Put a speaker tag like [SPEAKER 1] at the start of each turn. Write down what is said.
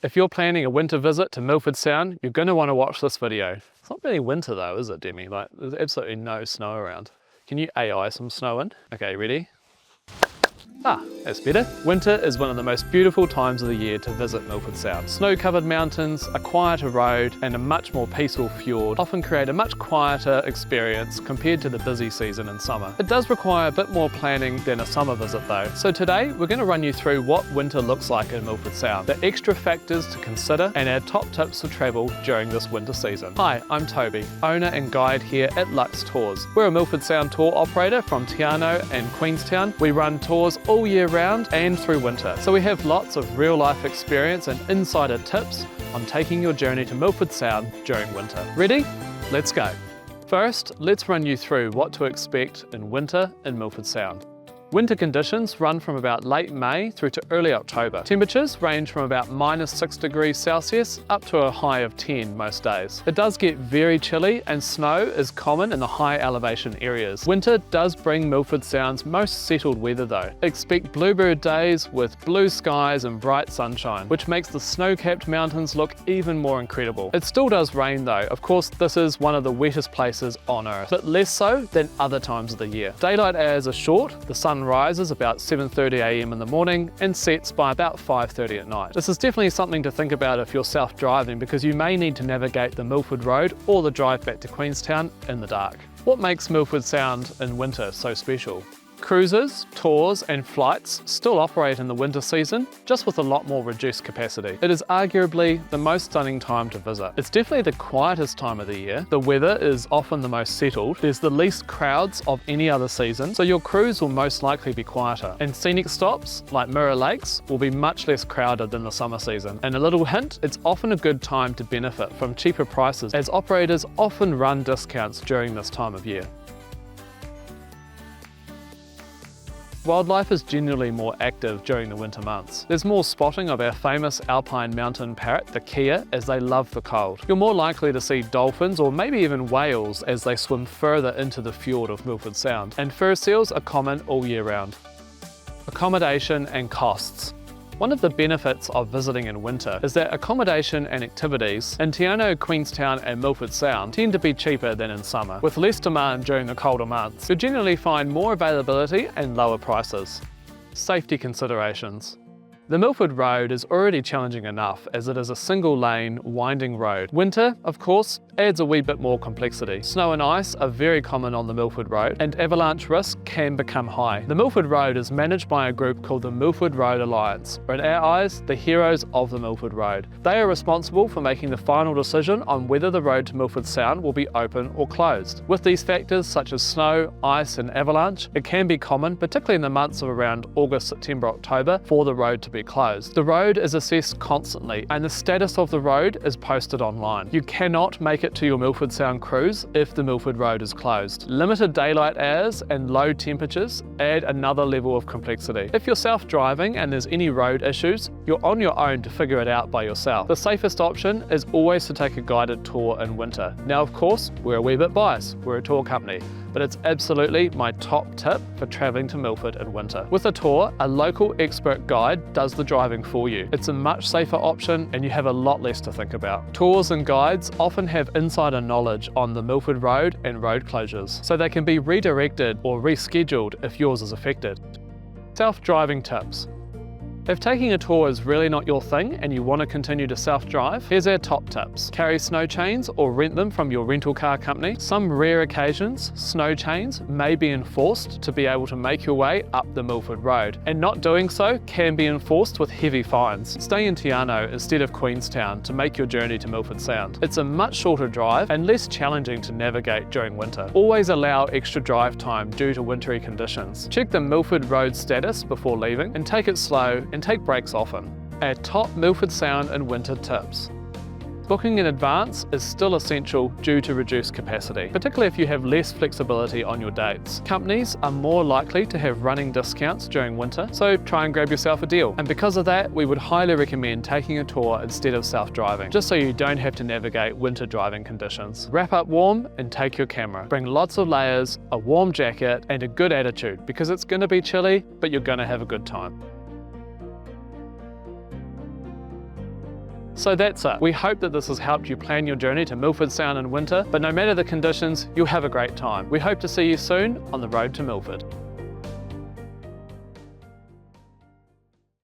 [SPEAKER 1] If you're planning a winter visit to Milford Sound, you're going to want to watch this video. It's not really winter though, is it, Demi? Like, there's absolutely no snow around. Can you AI some snow in? Okay, ready? Ah, that's better. Winter is one of the most beautiful times of the year to visit Milford Sound. Snow-covered mountains, a quieter road, and a much more peaceful fjord often create a much quieter experience compared to the busy season in summer. It does require a bit more planning than a summer visit though. So today, we're going to run you through what winter looks like in Milford Sound, the extra factors to consider, and our top tips for travel during this winter season. Hi, I'm Toby, owner and guide here at Luxe Tours. We're a Milford Sound tour operator from Te Anau and Queenstown. We run tours all year round and through winter. So we have lots of real life experience and insider tips on taking your journey to Milford Sound during winter. Ready? Let's go. First, let's run you through what to expect in winter in Milford Sound. Winter conditions run from about late May through to early October. Temperatures range from about -6 degrees Celsius up to a high of 10 most days. It does get very chilly and snow is common in the high elevation areas. Winter does bring Milford Sound's most settled weather though. Expect bluebird days with blue skies and bright sunshine, which makes the snow-capped mountains look even more incredible. It still does rain though. Of course, this is one of the wettest places on earth, but less so than other times of the year. Daylight hours are short, the sun rises about 7:30 AM in the morning and sets by about 5:30 at night. This is definitely something to think about if you're self-driving because you may need to navigate the Milford Road or the drive back to Queenstown in the dark. What makes Milford Sound in winter so special? Cruises, tours and flights still operate in the winter season, just with a lot more reduced capacity. It is arguably the most stunning time to visit. It's definitely the quietest time of the year. The weather is often the most settled. There's the least crowds of any other season, so your cruise will most likely be quieter. And scenic stops, like Mirror Lakes, will be much less crowded than the summer season. And a little hint, it's often a good time to benefit from cheaper prices, as operators often run discounts during this time of year. Wildlife is generally more active during the winter months. There's more spotting of our famous alpine mountain parrot, the kea, as they love the cold. You're more likely to see dolphins or maybe even whales as they swim further into the fjord of Milford Sound. And fur seals are common all year round. Accommodation and costs. One of the benefits of visiting in winter is that accommodation and activities in Te Anau, Queenstown and Milford Sound tend to be cheaper than in summer. With less demand during the colder months, you'll generally find more availability and lower prices. Safety considerations. The Milford Road is already challenging enough as it is a single lane, winding road. Winter, of course, adds a wee bit more complexity. Snow and ice are very common on the Milford Road and avalanche risk can become high. The Milford Road is managed by a group called the Milford Road Alliance, or in our eyes, the heroes of the Milford Road. They are responsible for making the final decision on whether the road to Milford Sound will be open or closed. With these factors such as snow, ice and avalanche, it can be common, particularly in the months of around August, September, October, for the road to be closed. The road is assessed constantly and the status of the road is posted online. You cannot make it to your Milford Sound cruise if the Milford Road is closed. Limited daylight hours and low temperatures add another level of complexity. If you're self-driving and there's any road issues, you're on your own to figure it out by yourself. The safest option is always to take a guided tour in winter. Now of course, we're a wee bit biased, we're a tour company, but it's absolutely my top tip for travelling to Milford in winter. With a tour, a local expert guide does the driving for you. It's a much safer option and you have a lot less to think about. Tours and guides often have insider knowledge on the Milford Road and road closures, so they can be redirected or rescheduled if yours is affected. Self-driving tips. If taking a tour is really not your thing and you want to continue to self-drive, here's our top tips. Carry snow chains or rent them from your rental car company. Some rare occasions, snow chains may be enforced to be able to make your way up the Milford Road, and not doing so can be enforced with heavy fines. Stay in Te Anau instead of Queenstown to make your journey to Milford Sound. It's a much shorter drive and less challenging to navigate during winter. Always allow extra drive time due to wintry conditions. Check the Milford Road status before leaving and take it slow and take breaks often. Our top Milford Sound and winter tips. Booking in advance is still essential due to reduced capacity, particularly if you have less flexibility on your dates. Companies are more likely to have running discounts during winter, so try and grab yourself a deal. And because of that, we would highly recommend taking a tour instead of self-driving, just so you don't have to navigate winter driving conditions. Wrap up warm and take your camera. Bring lots of layers, a warm jacket, and a good attitude, because it's going to be chilly, but you're going to have a good time. So that's it. We hope that this has helped you plan your journey to Milford Sound in winter, but no matter the conditions, you'll have a great time. We hope to see you soon on the road to Milford.